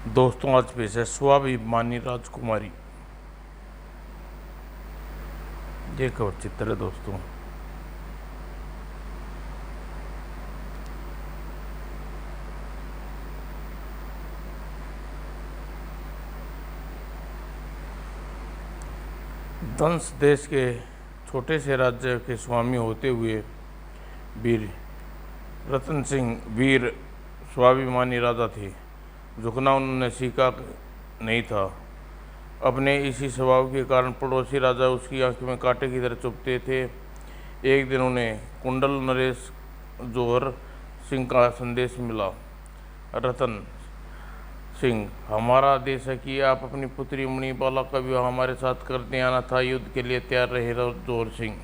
दोस्तों, आज पेश है स्वाभिमानी राजकुमारी। ये कवर चित्र है दोस्तों। दंस देश के छोटे से राज्य के स्वामी होते हुए वीर रतन सिंह वीर स्वाभिमानी राजा थे। झुकना उन्होंने सीखा नहीं था। अपने इसी स्वभाव के कारण पड़ोसी राजा उसकी आंखों में कांटे की तरह चुभते थे। एक दिन उन्हें कुंडल नरेश जौहर सिंह का संदेश मिला। रतन सिंह, हमारा आदेश है कि आप अपनी पुत्री मणिबाला का विवाह हमारे साथ करने आना था। युद्ध के लिए तैयार रहे जौहर सिंह।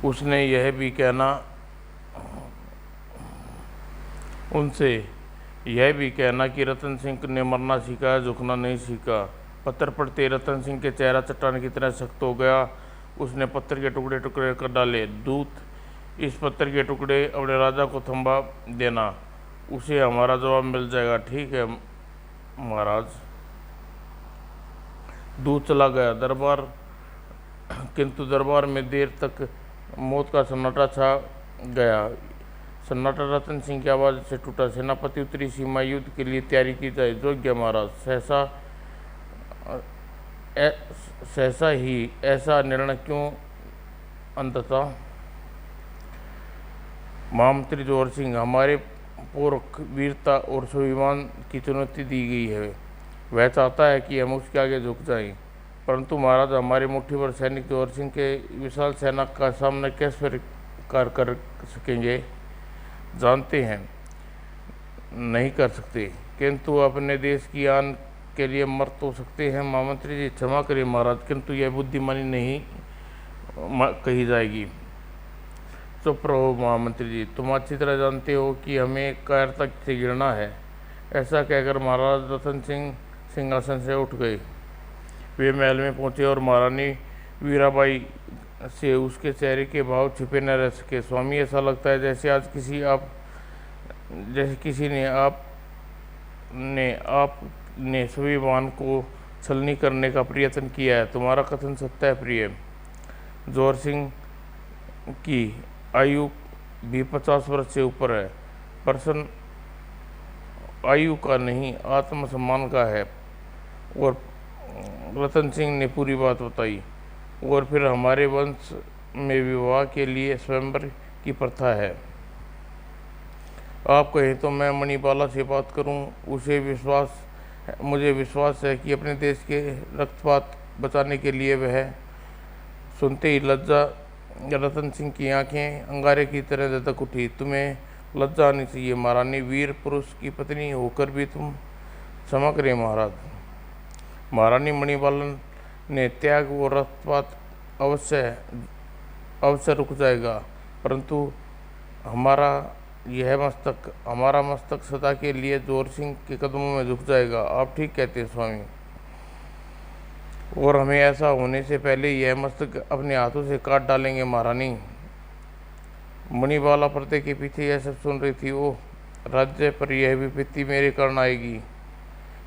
उसने यह भी कहना उनसे यह भी कहना कि रतन सिंह ने मरना सीखा है, झुकना नहीं सीखा। पत्थर पड़ते रतन सिंह के चेहरा चट्टान की तरह सख्त हो गया। उसने पत्थर के टुकड़े टुकड़े कर डाले। दूत, इस पत्थर के टुकड़े अपने राजा को थंबा देना, उसे हमारा जवाब मिल जाएगा। ठीक है महाराज। दूत चला गया दरबार, किंतु दरबार में देर तक मौत का सन्नाटा छा गया। सन्नाटा रतन सिंह की आवाज़ से टूटा। सेनापति उत्तरी सीमा युद्ध के लिए तैयारी की जाए। योग्य महाराज। सहसा ही ऐसा निर्णय क्यों? अंततः महामंत्री जौहर सिंह, हमारे पूर्व वीरता और स्वाभिमान की चुनौती दी गई है। वह चाहता है कि हम उसके आगे झुक जाएं। परंतु महाराज, हमारे मुट्ठी भर सैनिक जौहर सिंह के विशाल सेना का सामना कैसे कर सकेंगे? जानते हैं नहीं कर सकते, किंतु अपने देश की आन के लिए मर तो सकते हैं। महामंत्री जी, क्षमा करिए महाराज, किंतु यह बुद्धिमानी नहीं कही जाएगी। चुप रहो महामंत्री जी, तुम अच्छी तरह जानते हो कि हमें कायरता से गिरना है। ऐसा कहकर महाराज रतन सिंह सिंहासन से उठ गए। वे महल में पहुंचे और महारानी वीराबाई से उसके चेहरे के भाव छिपे न रह सके। स्वामी, ऐसा लगता है जैसे आज किसी ने आपने स्वाभिमान को छलनी करने का प्रयत्न किया है। तुम्हारा कथन सत्य है प्रिय। जौहर सिंह की आयु भी 50 वर्ष से ऊपर है। प्रश्न आयु का नहीं, आत्मसम्मान का है। और रतन सिंह ने पूरी बात बताई। और फिर हमारे वंश में विवाह के लिए स्वयंवर की प्रथा है। आप कहें तो मैं मणिबाला से बात करूं। मुझे विश्वास है कि अपने देश के रक्तपात बचाने के लिए वह। सुनते ही रतन सिंह की आंखें अंगारे की तरह धधक उठी। तुम्हें लज्जा आनी चाहिए महारानी। वीर पुरुष की पत्नी होकर भी तुम। क्षमा करें महाराज। महारानी मणिबाला ने त्याग और रक्तपात अवश्य रुक जाएगा, परंतु हमारा मस्तक सदा के लिए जौहर सिंह के कदमों में झुक जाएगा। आप ठीक कहते हैं स्वामी। और हमें ऐसा होने से पहले यह मस्तक अपने हाथों से काट डालेंगे महारानी। मणिबाला पर्दे के पीछे यह सब सुन रही थी। ओह, राज्य पर यह विपत्ति मेरे कारण आएगी।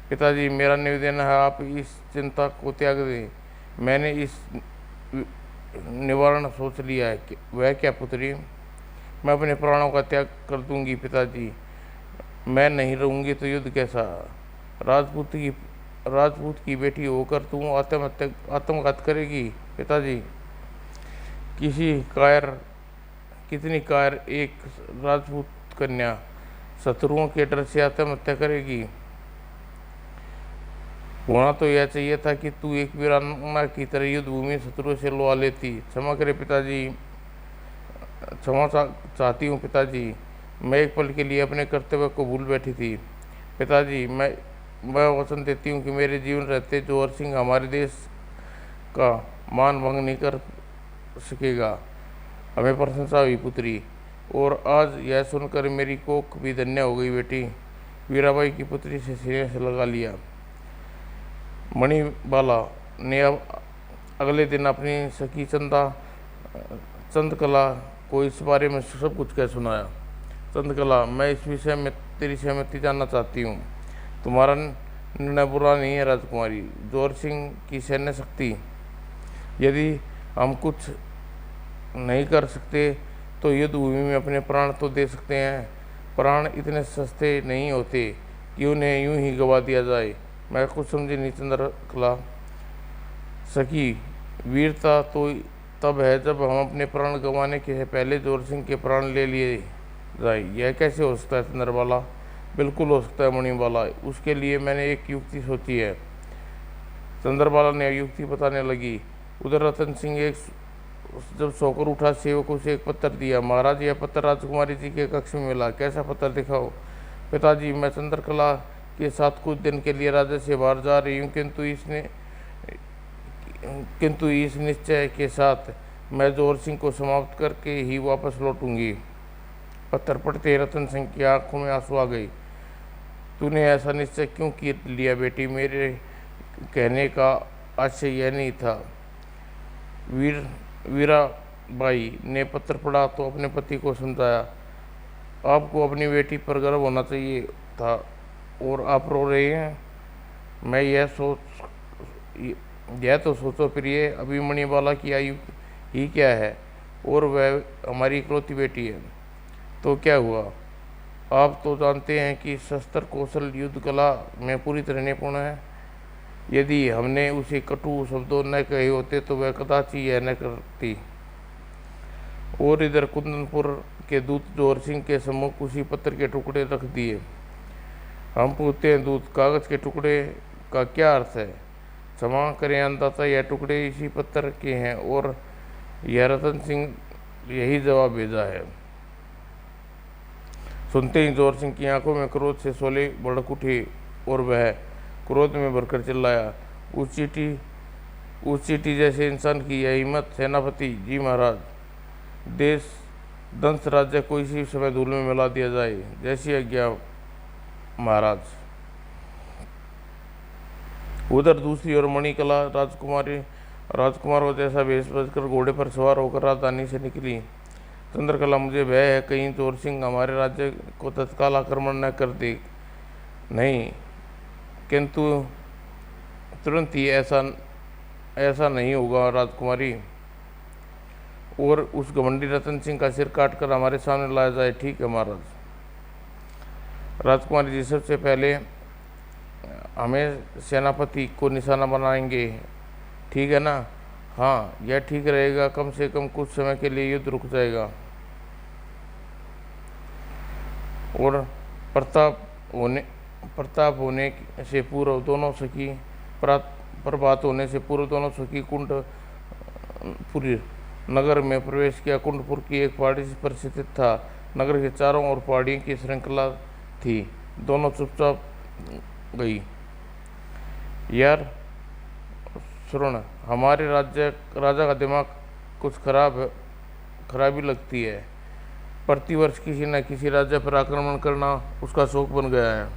पिताजी, मेरा निवेदन है आप इस चिंता को त्याग दें। मैंने इस निवारण सोच लिया है। वह क्या पुत्री? मैं अपने प्राणों का त्याग कर दूंगी पिताजी। मैं नहीं रहूंगी तो युद्ध कैसा? राजपूत की बेटी होकर तुम आत्मघात करेगी पिताजी? कितनी कायर एक राजपूत कन्या शत्रुओं के डर से आत्महत्या करेगी? होना तो यह चाहिए था कि तू एक वीरांगना की तरह युद्ध भूमि शत्रुओं से लुआ लेती। क्षमा करे पिताजी। क्षमा चाहती हूँ पिताजी। मैं एक पल के लिए अपने कर्तव्य को भूल बैठी थी। पिताजी, मैं वचन देती हूँ कि मेरे जीवन रहते जौहर सिंह हमारे देश का मान भंग नहीं कर सकेगा। हमें प्रशंसा हुई पुत्री, और आज यह सुनकर मेरी कोख भी धन्य हो गई बेटी। वीराबाई की पुत्री से सीने से लगा लिया। मणिबाला ने अब अगले दिन अपनी सखी चंद्रकला को इस बारे में सब कुछ कह सुनाया। चंद्रकला, मैं इस विषय में तेरी सहमति जानना चाहती हूँ। तुम्हारा निर्णय बुरा नहीं है राजकुमारी। जोर सिंह की सैन्य शक्ति, यदि हम कुछ नहीं कर सकते तो युद्ध भूमि में अपने प्राण तो दे सकते हैं। प्राण इतने सस्ते नहीं होते कि उन्हें यूं ही गवा दिया जाए। मैं कुछ समझी नहीं चंद्रकला सखी। वीरता तो तब है जब हम अपने प्राण गंवाने के पहले जोर सिंह के प्राण ले लिए जाए। यह कैसे हो सकता है चंद्रबाला? बिल्कुल हो सकता है मणिबाला। उसके लिए मैंने एक युक्ति सोची है। चंद्रबाला ने युक्ति बताने लगी। उधर रतन सिंह जब सोकर उठा, सेवक उसे एक पत्र दिया। महाराज, यह पत्र राजकुमारी जी के कक्ष में मिला। कैसा पत्र? दिखाओ। पिताजी, मैं चंद्रकला के साथ कुछ दिन के लिए राज्य से बाहर जा रही हूँ, किंतु इस निश्चय के साथ मैं जोर सिंह को समाप्त करके ही वापस लौटूंगी। पत्र पढ़ते रतन सिंह की आंखों में आंसू आ गई। तूने ऐसा निश्चय क्यों कर लिया बेटी? मेरे कहने का आशय यह नहीं था। वीराबाई ने पत्र पढ़ा तो अपने पति को समझाया। आपको अपनी बेटी पर गर्व होना चाहिए था और आप रो रहे हैं। मैं यह तो सोचो प्रिय, अभी मणिबाला की आयु ही क्या है और वह हमारी इकलौती बेटी है। तो क्या हुआ? आप तो जानते हैं कि शस्त्र कौशल युद्ध कला में पूरी तरह निपुण है। यदि हमने उसे कटु शब्दों न कहे होते तो वह कदाचित यह न करती। और इधर कुंदनपुर के दूत जोर सिंह के सम्मुख उसी पत्र के टुकड़े रख दिए। हम पूछते हैं दूत, कागज के टुकड़े का क्या अर्थ है? क्षमा करें अंदाता, यह टुकड़े इसी पत्र के हैं और यह रतन सिंह यही जवाब भेजा है। सुनते ही जोर सिंह की आंखों में क्रोध से शोले भड़क उठे और वह क्रोध में भरकर चिल्लाया, उस चींटी जैसे इंसान की यह हिम्मत? सेनापति जी महाराज, देश दंश राज्य को इसी समय धूल में मिला दिया जाए। जैसी आज्ञा महाराज। उधर दूसरी ओर मणिकला राजकुमार को जैसा भेष बजकर घोड़े पर सवार होकर राजधानी से निकली। चंद्रकला, मुझे भय है कहीं जोर सिंह हमारे राज्य को तत्काल आक्रमण न कर दे। नहीं, किंतु तुरंत ही ऐसा नहीं होगा राजकुमारी, और उस घमंडी रतन सिंह का सिर काटकर हमारे सामने लाया जाए। ठीक है महाराज। राजकुमारी जी, सबसे पहले हमें सेनापति को निशाना बनाएंगे, ठीक है ना? हाँ, यह ठीक रहेगा। कम से कम कुछ समय के लिए युद्ध रुक जाएगा और प्रताप होने से पूर्व दोनों सखी प्रभात होने से पूर्व दोनों सखी कुंडपुरी नगर में प्रवेश किया। कुंडपुर की एक पहाड़ी पर स्थित था। नगर के चारों ओर पहाड़ियों की श्रृंखला थी। दोनों चुपचाप गई। यार सुन, हमारे राजा का दिमाग कुछ खराबी लगती है। प्रतिवर्ष किसी न किसी राज्य पर आक्रमण करना उसका शौक बन गया है।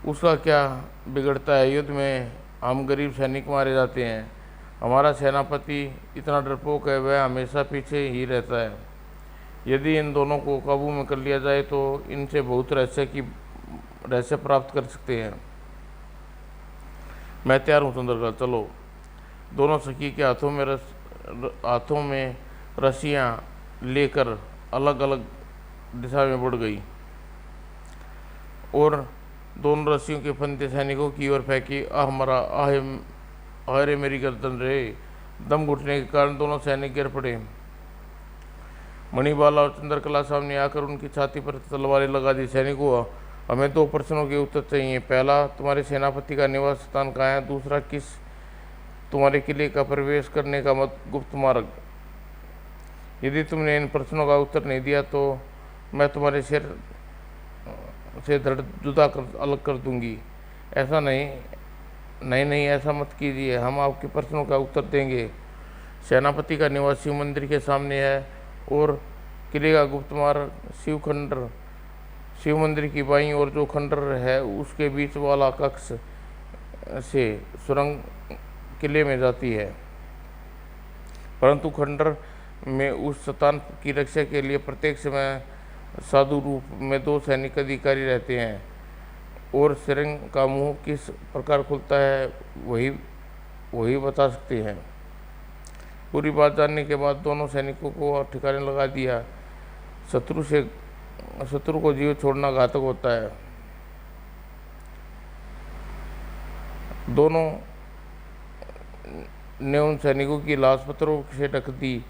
उसका क्या बिगड़ता है? युद्ध में हम गरीब सैनिक मारे जाते हैं। हमारा सेनापति इतना डरपोक है, वह हमेशा पीछे ही रहता है। यदि इन दोनों को काबू में कर लिया जाए तो इनसे बहुत रहस्य प्राप्त कर सकते हैं। मैं तैयार हूँ चंद्रकला, चलो। दोनों सखी के हाथों में रस्सियाँ लेकर अलग अलग दिशा में बढ़ गई और दोनों रस्सियों के फंदे सैनिकों की ओर फेंकी। रे मेरी गर्दन रे! दम घुटने के कारण दोनों सैनिक गिर पड़े। मणिबाला और चंद्रकला सामने आकर उनकी छाती पर तलवारें लगा दी। सैनिकों, हमें 2 प्रश्नों के उत्तर चाहिए। पहला, तुम्हारे सेनापति का निवास स्थान कहाँ है? दूसरा, किस तुम्हारे किले का प्रवेश करने का गुप्त मार्ग? यदि तुमने इन प्रश्नों का उत्तर नहीं दिया तो मैं तुम्हारे सिर से धड़ जुदा अलग कर दूंगी। ऐसा नहीं, ऐसा मत कीजिए। हम आपके प्रश्नों का उत्तर देंगे। सेनापति का निवास शिव मंदिर के सामने है और किले का गुप्त मार्ग शिव मंदिर की बाईं ओर जो खंडर है उसके बीच वाला कक्ष से सुरंग किले में जाती है। परंतु खंडर में उस स्थान की रक्षा के लिए प्रत्येक समय साधु रूप में 2 सैनिक अधिकारी रहते हैं। और सिरंग का मुंह किस प्रकार खुलता है वही वही बता सकते हैं। पूरी बात जानने के बाद दोनों सैनिकों को ठिकाने लगा दिया। शत्रु को जीव छोड़ना घातक होता है। दोनों ने उन सैनिकों की लाश पत्थरों से ढक दी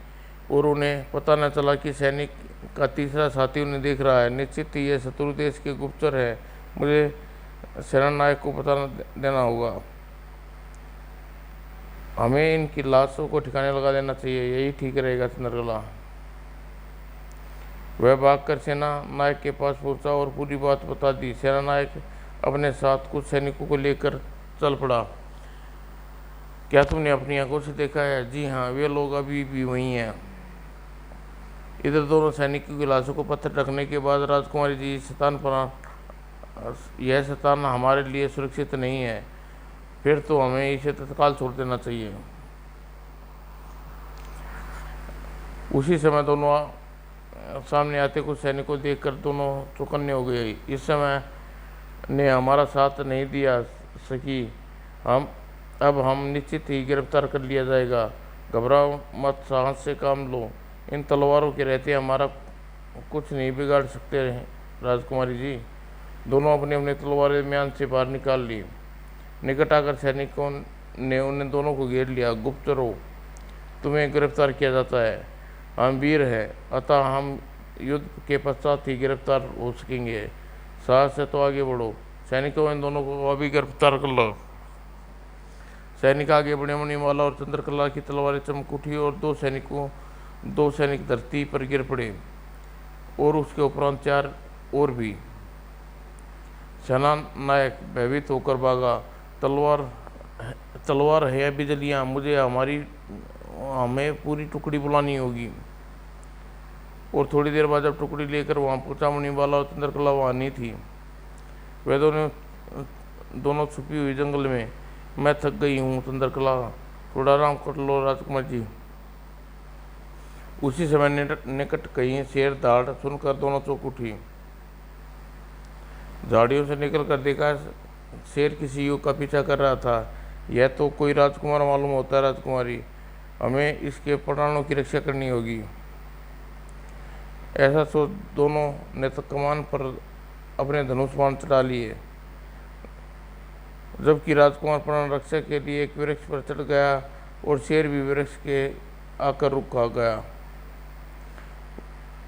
और उन्हें पता न चला कि सैनिक का तीसरा साथी उन्हें देख रहा है। निश्चित ही यह शत्रु देश के गुप्तचर है। मुझे सेनानायक को पता देना होगा। हमें इनकी लाशों को ठिकाने लगा देना चाहिए, यही ठीक रहेगा। चंद्रकला वह भागकर सेना नायक के पास पहुंचा और पूरी बात बता दी। सेना नायक अपने साथ कुछ सैनिकों को लेकर चल पड़ा। क्या तुमने अपनी आंखों से देखा है? जी हाँ, वे लोग अभी भी वहीं हैं। इधर दोनों सैनिकों की लाशों को पत्थर रखने के बाद राजकुमारी जी, यह स्थान हमारे लिए सुरक्षित नहीं है। फिर तो हमें इसे तत्काल छोड़ देना चाहिए। उसी समय दोनों सामने आते कुछ सैनिकों को देखकर दोनों चौकन्ने हो गए। इस समय ने हमारा साथ नहीं दिया सकी, अब हम निश्चित ही गिरफ्तार कर लिया जाएगा। घबराओ मत, साहस से काम लो। इन तलवारों के रहते हमारा कुछ नहीं बिगाड़ सकते हैं राजकुमारी जी। दोनों अपने अपने तलवारें म्यान से बाहर निकाल ली। निकट आकर सैनिकों ने उन्हें दोनों को घेर लिया। गुप्तचरों, तुम्हें गिरफ्तार किया जाता है। हम वीर हैं, अतः हम युद्ध के पश्चात ही गिरफ्तार हो सकेंगे। साहस से तो आगे बढ़ो। सैनिकों, इन दोनों को अभी गिरफ्तार कर लो। सैनिक आगे बढ़े। मणिमाला और चंद्रकला की तलवारें चमक उठी और दो सैनिक धरती पर गिर पड़े और उसके उपरांत 4 और भी। सेना नायक भयभीत होकर भागा। तलवार है बिजलियां, हमें पूरी टुकड़ी बुलानी होगी। और थोड़ी देर बाद जब टुकड़ी लेकर वहां पहुंचा, मणिमाला और चंद्रकला वहां नहीं थी। वे दोनों छुपी हुई जंगल में। मैं थक गई हूँ चंद्रकला, थोड़ा आराम कर लो राजकुमार जी। उसी समय निकट कहीं शेर दहाड़ सुनकर दोनों चौंक उठी। झाड़ियों से निकलकर देखा, शेर किसी युवक का पीछा कर रहा था। यह तो कोई राजकुमार मालूम होता है राजकुमारी, हमें इसके प्राणों की रक्षा करनी होगी। ऐसा सोच दोनों ने कमान पर अपने धनुष बाण चढ़ा लिए। जबकि राजकुमार प्राण रक्षा के लिए एक वृक्ष पर चढ़ गया और शेर भी वृक्ष के आकर रुक गया।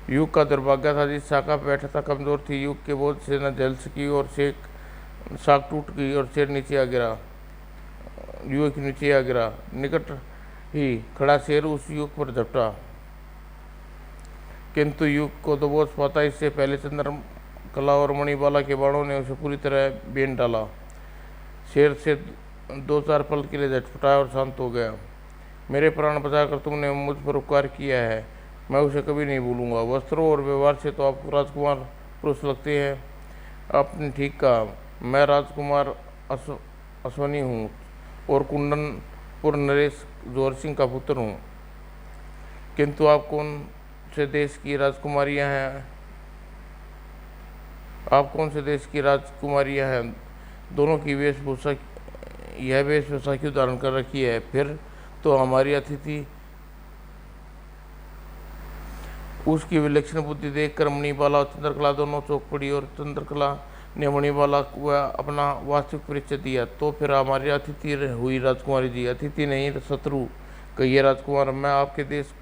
युग का दुर्भाग्य था, जिस शाखा पर बैठा था कमजोर थी। युग के बोझ से न झेल सकी और शाख टूट गई और शेर नीचे आ गिरा। युवक नीचे आ गिरा। निकट ही खड़ा शेर उस युवक पर झपटा, किंतु युवक को तो बोझ पाता इससे पहले चंद्रकला और मणिबाला के बाणों ने उसे पूरी तरह बेंध डाला। शेर से 2-4 पल के लिए झटपटाया और शांत हो गया। मेरे प्राण बचाकर तुमने मुझ पर उपकार किया है, मैं उसे कभी नहीं भूलूंगा। वस्त्रों और व्यवहार से तो आप राजकुमार पुरुष लगते हैं। आपने ठीक कहा, मैं राजकुमार अश्वनी हूँ और कुंदनपुर नरेश जोहर सिंह का पुत्र हूँ। किंतु आप कौन से देश की राजकुमारियाँ हैं? दोनों की यह वेशभूषा क्यों धारण कर रखी है? फिर तो हमारी अतिथि। उसकी विलक्षण बुद्धि देखकर मणिबाला और चंद्रकला दोनों चौंक पड़ी और चंद्रकला ने मणिबाला को अपना वास्तविक परिचय दिया। तो फिर हमारी अतिथि हुई राजकुमारी जी। अतिथि नहीं, शत्रु कहिए राजकुमार। मैं आपके देश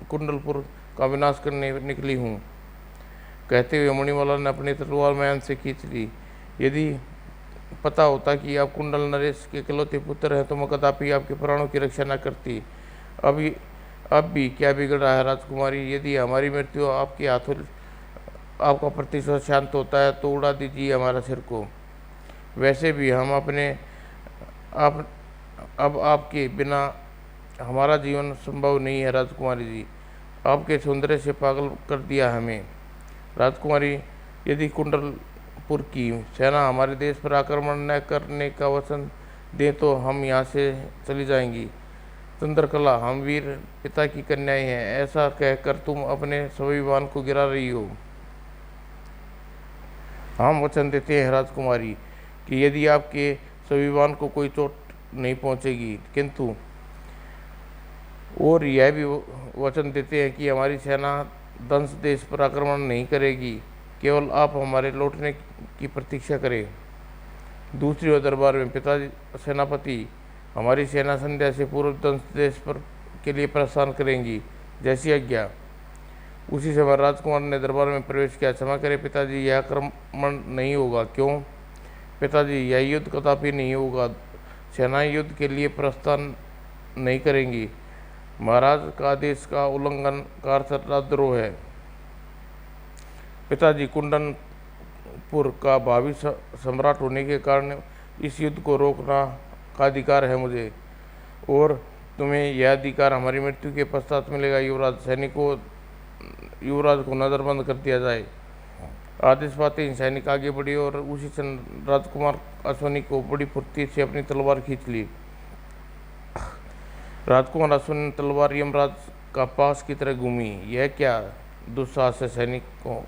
कुंडलपुर का विनाश करने निकली हूँ। कहते हुए मणिबाला ने अपनी तलवार म्यान से खींच ली। यदि पता होता कि आप कुंडल नरेश के इकलौते पुत्र हैं तो मैं कदापि आपके प्राणों की रक्षा न करती। अब भी क्या बिगड़ रहा है राजकुमारी? यदि हमारी मृत्यु आपके हाथों आपका प्रतिशोध शांत होता है तो उड़ा दीजिए हमारा सिर को। वैसे भी हम अब आपके बिना हमारा जीवन संभव नहीं है राजकुमारी जी। आपके सौंदर्य से पागल कर दिया हमें। राजकुमारी, यदि कुंडलपुर की सेना हमारे देश पर आक्रमण न करने का वचन दे तो हम यहाँ से चली जाएंगी। चंद्रकला, हम वीर पिता की कन्याएं हैं, ऐसा कहकर तुम अपने स्वाभिमान को गिरा रही हो। हम वचन देते हैं राजकुमारी कि यदि आपके स्वाभिमान को कोई चोट नहीं पहुंचेगी, किंतु और यह भी वचन देते हैं कि हमारी सेना दंश देश पर आक्रमण नहीं करेगी, केवल आप हमारे लौटने की प्रतीक्षा करें। दूसरी ओर दरबार में पिताजी सेनापति हमारी सेना संध्या से पूर्व दंश देश पर के लिए प्रस्थान करेंगी, जैसी आज्ञा। उसी समय राजकुमार ने दरबार में प्रवेश किया। क्षमा करें पिताजी, यह आक्रमण नहीं होगा। क्यों पिताजी? यह युद्ध कदापि नहीं होगा। सेनाएं युद्ध के लिए प्रस्थान नहीं करेंगी। महाराज का आदेश का उल्लंघन का अर्थ राजद्रोह है। पिताजी, कुंदनपुर का भावी सम्राट होने के कारण इस युद्ध को रोकना का अधिकार है मुझे, और तुम्हें यह अधिकार हमारी मृत्यु के पश्चात मिलेगा। युवराज को नजरबंद कर दिया जाए। आदेश पाते ही सैनिक आगे बढ़े और उसी क्षण राजकुमार अश्वनी को बड़ी फुर्ती से अपनी तलवार खींच ली। राजकुमार अश्वनी ने तलवार यमराज का पास की तरह घूमी। यह क्या दुस्साहस है सैनिक को।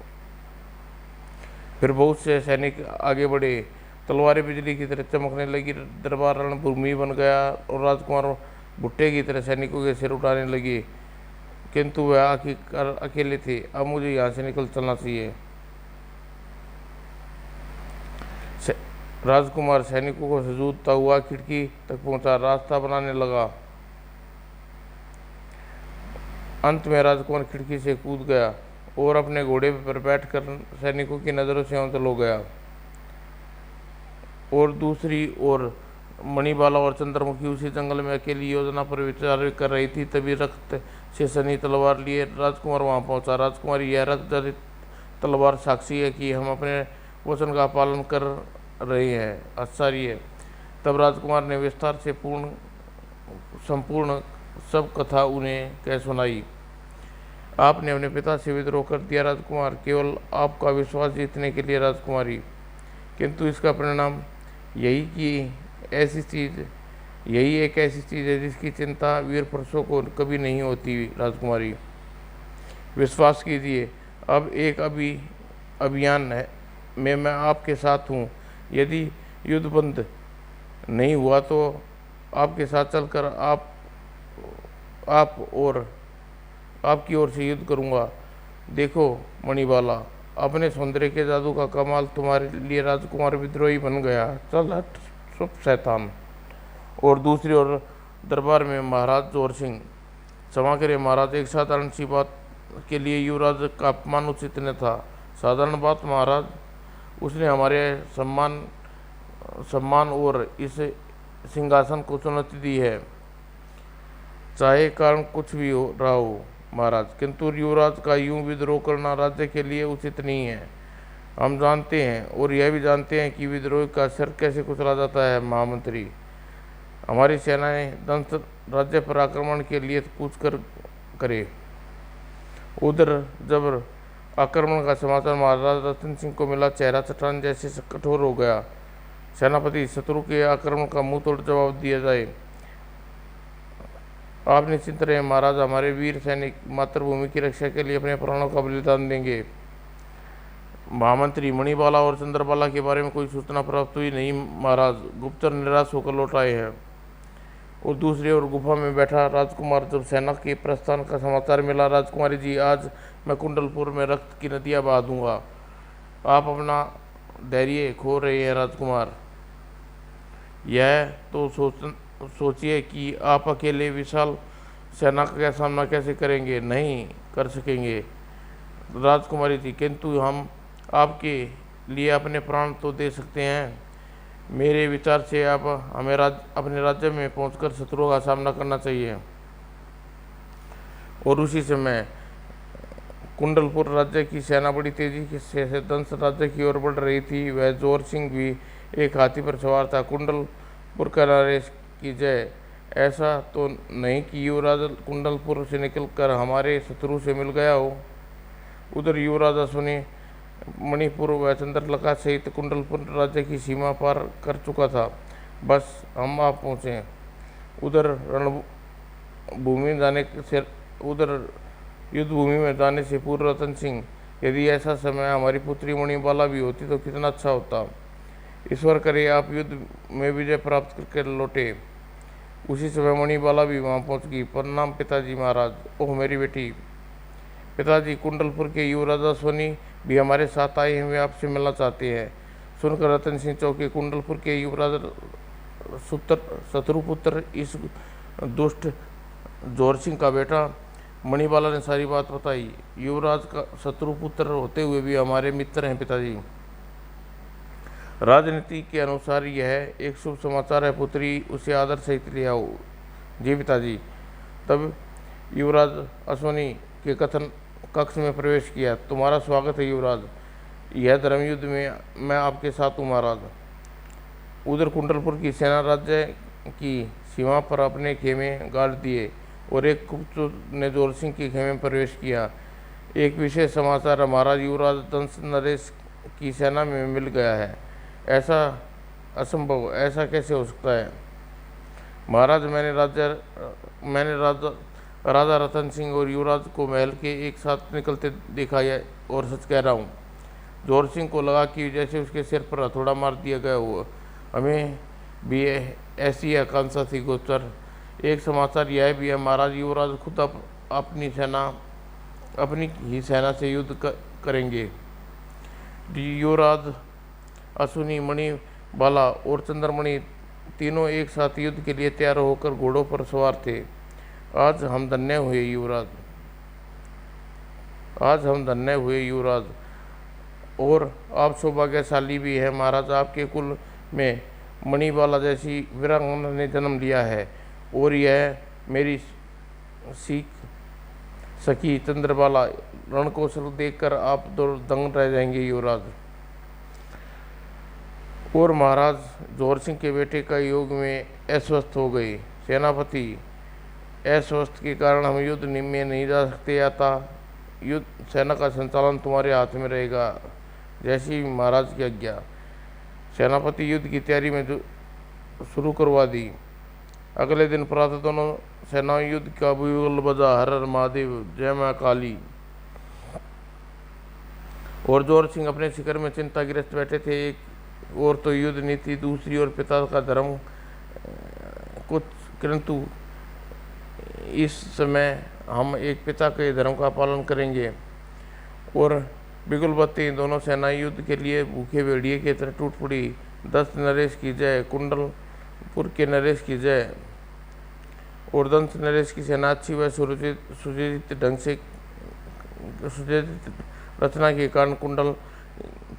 फिर बहुत से सैनिक आगे बढ़े। तलवारें बिजली की तरह चमकने लगी। दरबार रणभूमि बन गया और राजकुमार भुट्टे की तरह सैनिकों के सिर उठाने लगे, किंतु वह आखिरकार अकेले थे। अब मुझे यहाँ से निकल चलना चाहिए। राजकुमार सैनिकों को से जूझता हुआ खिड़की तक पहुंचा, रास्ता बनाने लगा। अंत में राजकुमार खिड़की से कूद गया और अपने घोड़े पर बैठकर सैनिकों की नज़रों से ओझल हो गया। और दूसरी ओर मणिबाला और चंद्रमुखी उसी जंगल में अकेली योजना पर विचार कर रही थी। तभी रक्त से सनी तलवार लिए राजकुमार वहां पहुंचा। राजकुमार, यह रक्त जनित तलवार साक्षी है कि हम अपने वचन का पालन कर रहे हैं। आश्चर्य है। तब राजकुमार ने विस्तार से संपूर्ण सब कथा उन्हें कह सुनाई। आपने अपने पिता से विद्रोह कर दिया राजकुमार, केवल आपका विश्वास जीतने के लिए राजकुमारी, किंतु इसका परिणाम यही एक ऐसी चीज़ है जिसकी चिंता वीर पुरुषों को कभी नहीं होती। राजकुमारी, विश्वास कीजिए, अब एक अभियान है मैं आपके साथ हूँ। यदि युद्ध बंद नहीं हुआ तो आपके साथ चलकर आप और आपकी ओर से युद्ध करूँगा। देखो मणिबाला, अपने सौंदर्य के जादू का कमाल तुम्हारे लिए राजकुमार विद्रोही बन गया। चल हट चुप शैतान। और दूसरी ओर दरबार में महाराज जोर सिंह, क्षमा करें महाराज, एक साधारण सी बात के लिए युवराज का अपमान उचित न था। साधारण बात महाराज? उसने हमारे सम्मान और इस सिंहासन को चुनौती दी है, चाहे कारण कुछ भी हो रहा हो महाराज, किंतु युवराज का यूं विद्रोह करना राज्य के लिए उचित नहीं है। हम जानते हैं और यह भी जानते हैं कि विद्रोह का सिर कैसे कुचला जाता है। महामंत्री, हमारी सेनाएं दंश राज्य पर आक्रमण के लिए कूच करे। उधर जब आक्रमण का समाचार महाराज रतन सिंह को मिला, चेहरा चट्टान जैसे कठोर हो गया। सेनापति, शत्रु के आक्रमण का मुंह तोड़ जवाब दिया जाए। आप निश्चिंत रहे महाराज, हमारे वीर सैनिक मातृभूमि की रक्षा के लिए अपने प्राणों का बलिदान देंगे। महामंत्री, मणिबाला और चंद्रबाला के बारे में कोई सूचना प्राप्त हुई? नहीं महाराज, गुप्तचर निराश होकर लौट आए हैं। और दूसरी ओर गुफा में बैठा राजकुमार, जब सेना के प्रस्थान का समाचार मिला, राजकुमारी जी, आज मैं कुंडलपुर में रक्त की नदियाँ बहा दूंगा। आप अपना धैर्य खो रहे हैं राजकुमार। यह तो सोचिए कि आप अकेले विशाल सेना का सामना कैसे करेंगे। नहीं कर सकेंगे राजकुमारी जी, किंतु हम आपके लिए अपने प्राण तो दे सकते हैं। मेरे विचार से आप हमें अपने राज्य में पहुंचकर शत्रुओं का सामना करना चाहिए। और उसी समय कुंडलपुर राज्य की सेना बड़ी तेजी से दंश राज्य की ओर बढ़ रही थी। वह जोर सिंह भी एक हाथी पर सवार था। कुंडलपुर का नरेश की जय। ऐसा तो नहीं कि युवराज कुंडलपुर से निकलकर हमारे शत्रु से मिल गया हो। उधर युवराज अश्वनी मणिपुर व चंद्रलका सहित कुंडलपुर राज्य की सीमा पार कर चुका था। बस हम आप पहुँचे। उधर युद्धभूमि में जाने से पूर्व रतन सिंह, यदि ऐसा समय हमारी पुत्री मणिबाला भी होती तो कितना अच्छा होता। ईश्वर करे आप युद्ध में विजय प्राप्त करके लौटे। उसी समय मणिबाला भी वहां पहुंच गई। प्रणाम पिताजी महाराज। ओह मेरी बेटी। पिताजी, कुंडलपुर के युवराज अश्वनी भी हमारे साथ आए हैं, वे आपसे मिलना चाहते हैं। सुनकर रतन सिंह चौके कुंडलपुर के युवराज शत्रुपुत्र इस दुष्ट जोर सिंह का बेटा मणिबाला ने सारी बात बताई। युवराज का शत्रुपुत्र होते हुए भी हमारे मित्र हैं पिताजी। राजनीति के अनुसार यह एक शुभ समाचार है पुत्री, उसे आदर सहित ले आओ। जी पिताजी। तब युवराज अश्वनी के कथन कक्ष में प्रवेश किया। तुम्हारा स्वागत है युवराज, यह धर्मयुद्ध में मैं आपके साथ हूँ महाराज। उधर कुंडलपुर की सेना राज्य की सीमा पर अपने खेमे गाड़ दिए और एक गुप्तचर ने जोर सिंह के खेमे में प्रवेश किया। एक विशेष समाचार महाराज, युवराज दंश नरेश की सेना में मिल गया है। ऐसा असंभव, ऐसा कैसे हो सकता है महाराज? मैंने राजा रतन सिंह और युवराज को महल के एक साथ निकलते देखा है और सच कह रहा हूँ। जोर सिंह को लगा कि जैसे उसके सिर पर हथौड़ा मार दिया गया हुआ। हमें भी ऐसी आकांक्षा थी गोचर। एक समाचार यह भी है महाराज, युवराज खुद अपनी ही सेना से युद्ध करेंगे। युवराज अश्विनी, मणिबाला और चंद्रमणि तीनों एक साथ युद्ध के लिए तैयार होकर घोड़ों पर सवार थे। आज हम धन्य हुए युवराज, और आप सौभाग्यशाली भी है महाराज। आपके कुल में मणिबाला जैसी वीरांगना ने जन्म लिया है, और यह मेरी सीख सखी चंद्रबाला। रणकौशल देखकर आप दंग रह जाएंगे युवराज। और महाराज, जोर सिंह के बेटे का योग में अस्वस्थ हो गई। सेनापति, अस्वस्थ के कारण हम युद्ध में नहीं जा सकते, या युद्ध सेना का संचालन तुम्हारे हाथ में रहेगा, जैसी महाराज की आज्ञा। सेनापति युद्ध की तैयारी में शुरू करवा दी। अगले दिन प्रातः दोनों सेनाओं युद्ध का बुगल बजा, हर हर महादेव, जय मां काली। और जोर सिंह अपने शिखर में चिंताग्रस्त बैठे थे। एक और तो युद्ध नीति, दूसरी ओर पिता का धर्म कुछ, किंतु इस समय हम एक पिता के धर्म का पालन करेंगे। और बिगुल बत्ती दोनों सेनाएं युद्ध के लिए भूखे भेड़िए की तरह टूट पड़ी। 10 नरेश की जय, कुंडलपुर के नरेश की जय। और दंश नरेश की सेना अच्छी व सुजीत ढंग से सुजीत रचना के कारण कुंडल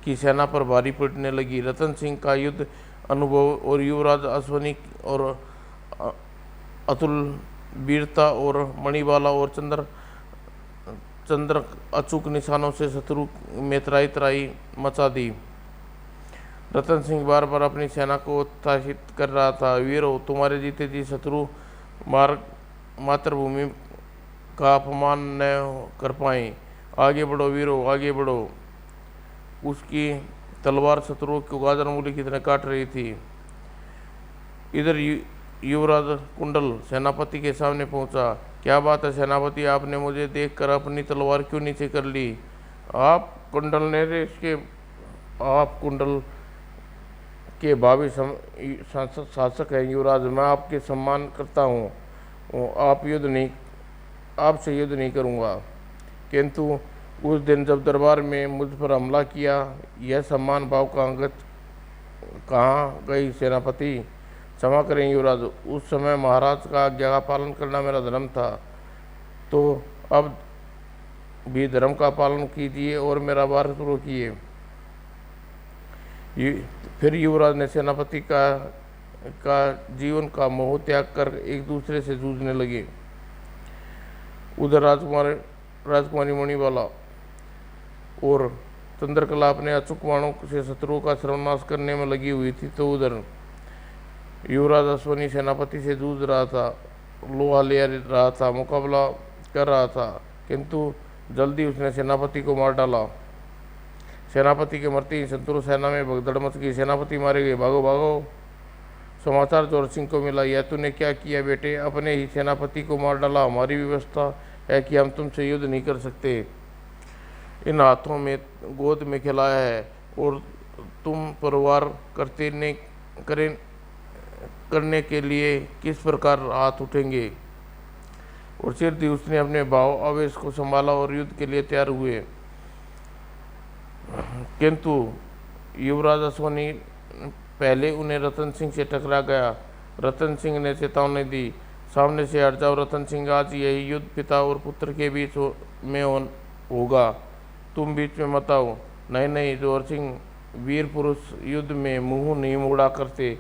की सेना पर भारी पड़ने लगी। रतन सिंह का युद्ध अनुभव और युवराज अश्वनी और अतुल वीरता और मणिबाला और चंद्र अचूक निशानों से शत्रु में त्राही मचा दी। रतन सिंह बार बार अपनी सेना को उत्साहित कर रहा था। वीरों, तुम्हारे जीते जी शत्रु मातृभूमि का अपमान न कर पाए। आगे बढ़ो वीरों, आगे बढ़ो। उसकी तलवार शत्रुओं को गाजर मूली की तरह काट रही थी। इधर युवराज कुंडल सेनापति के सामने पहुंचा। क्या बात है सेनापति, आपने मुझे देखकर अपनी तलवार क्यों नीचे कर ली? आप कुंडल के भावी शासक हैं युवराज, मैं आपके सम्मान करता हूँ। आपसे युद्ध नहीं करूँगा, किंतु उस दिन जब दरबार में मुझ पर हमला किया, यह सम्मान भाव कहाँ गई सेनापति? क्षमा करें युवराज, उस समय महाराज का आज्ञा का पालन करना मेरा धर्म था, तो अब भी धर्म का पालन कीजिए और मेरा वार शुरू किए। फिर युवराज ने सेनापति का जीवन का मोह त्याग कर एक दूसरे से जूझने लगे। उधर राजकुमारी मणिबाला और चंद्रकला अपने अचूक बाणों से शत्रुओं का सर्वनाश करने में लगी हुई थी, तो उधर युवराज अश्वनी सेनापति से जूझ रहा था, लोहा ले रहा था, मुकाबला कर रहा था, किंतु जल्दी उसने सेनापति को मार डाला। सेनापति के मरते ही शत्रु सेना में भगदड़ मच गई। सेनापति मारे गए, भागो भागो। समाचार जोर सिंह को मिला। यह तूने क्या किया बेटे? अपने ही सेनापति को मार डाला। हमारी व्यवस्था है कि हम तुमसे युद्ध नहीं कर सकते। इन हाथों में गोद में खिलाया है और तुम परवार करने के लिए किस प्रकार हाथ उठेंगे। और सिरधी उसने अपने भाव आवेश को संभाला और युद्ध के लिए तैयार हुए। किंतु युवराज अश्वनी पहले उन्हें रतन सिंह से टकरा गया। रतन सिंह ने चेतावनी दी, सामने से हट जाओ रतन सिंह, आज यही युद्ध पिता और पुत्र के बीच में होगा, तुम बीच में मत आओ। नहीं नहीं जोर सिंह, वीर पुरुष युद्ध में मुंह नहीं मोड़ा करते।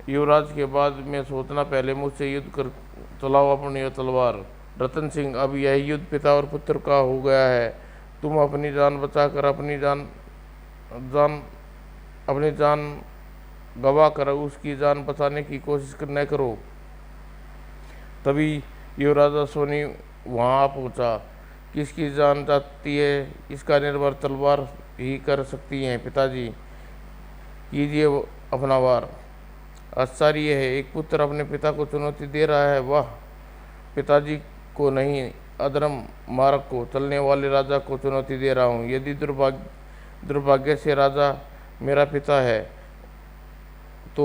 युवराज के बाद में सोचना, पहले मुझसे युद्ध कर चलाओ अपनी तलवार। रतन सिंह, अब यह युद्ध पिता और पुत्र का हो गया है, तुम अपनी जान बचाकर अपनी जान गवा कर उसकी जान बचाने की कोशिश न करो। तभी युवराज अश्वनी वहाँ पहुँचा। किसकी जान जाती है इसका निर्भर तलवार ही कर सकती हैं। पिताजी, कीजिए अपना वार। आश्चर्य है, एक पुत्र अपने पिता को चुनौती दे रहा है। वाह, पिताजी को नहीं, अधर्म मार्ग को चलने वाले राजा को चुनौती दे रहा हूँ। यदि दुर्भाग्य से राजा मेरा पिता है तो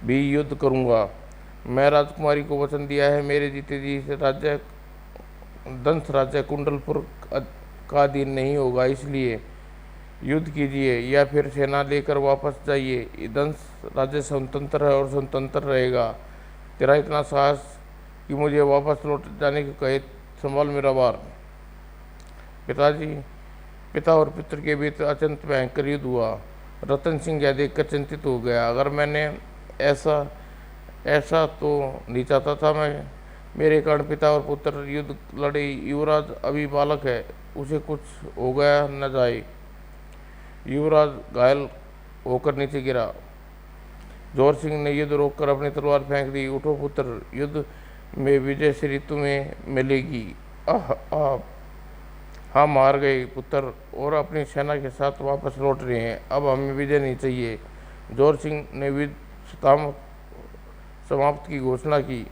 भी युद्ध करूँगा। मैं राजकुमारी को वचन दिया है, मेरे जीते जी से दंस राज्य कुंडलपुर का अधीन नहीं होगा, इसलिए युद्ध कीजिए या फिर सेना लेकर वापस जाइए। दंस राज्य स्वतंत्र है और स्वतंत्र रहेगा। तेरा इतना साहस कि मुझे वापस लौट जाने को कहे, संभाल मेरा वार। पिताजी, पिता और पुत्र के बीच अत्यंत भयंकर युद्ध हुआ। रतन सिंह यह देखकर चिंतित हो गया। अगर मैंने ऐसा तो नहीं चाहता था। मेरे कारण पिता और पुत्र युद्ध लड़े। युवराज अभी बालक है, उसे कुछ हो गया न जाए। युवराज घायल होकर नीचे गिरा। जोर सिंह ने युद्ध रोककर अपनी तलवार फेंक दी। उठो पुत्र, युद्ध में विजय श्री तुम्हें मिलेगी। हम हार गए पुत्र और अपनी सेना के साथ वापस लौट रहे हैं। अब हमें विजय नहीं चाहिए। जोर सिंह ने युद्ध समाप्त की घोषणा की।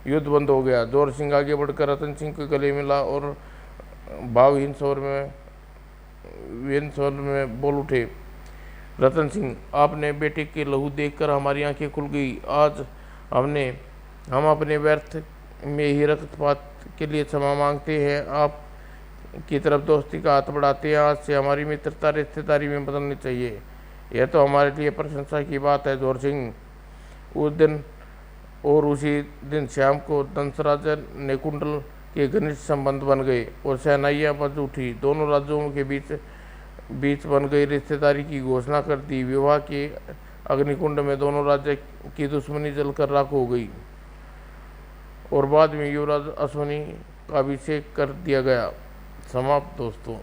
युद्ध बंद हो गया। जोर सिंह आगे बढ़कर रतन सिंह के गले मिला और भावहीन स्वर में बोल उठे, रतन सिंह, आपने बेटे के लहू देखकर हमारी आंखें खुल गई। आज हम अपने व्यर्थ में ही रक्तपात के लिए क्षमा मांगते हैं। आप की तरफ दोस्ती का हाथ बढ़ाते हैं। आज से हमारी मित्रता रिश्तेदारी में बदलनी चाहिए। यह तो हमारे लिए प्रशंसा की बात है जोर सिंह। उसी दिन शाम को दंसराज ने कुंडल के घनिष्ठ संबंध बन गए और शहनाइयाँ बज उठी। दोनों राज्यों के बीच बन गई रिश्तेदारी की घोषणा कर दी। विवाह के अग्निकुंड में दोनों राज्य की दुश्मनी जलकर राख हो गई और बाद में युवराज अश्वनी का अभिषेक कर दिया गया। समाप्त दोस्तों।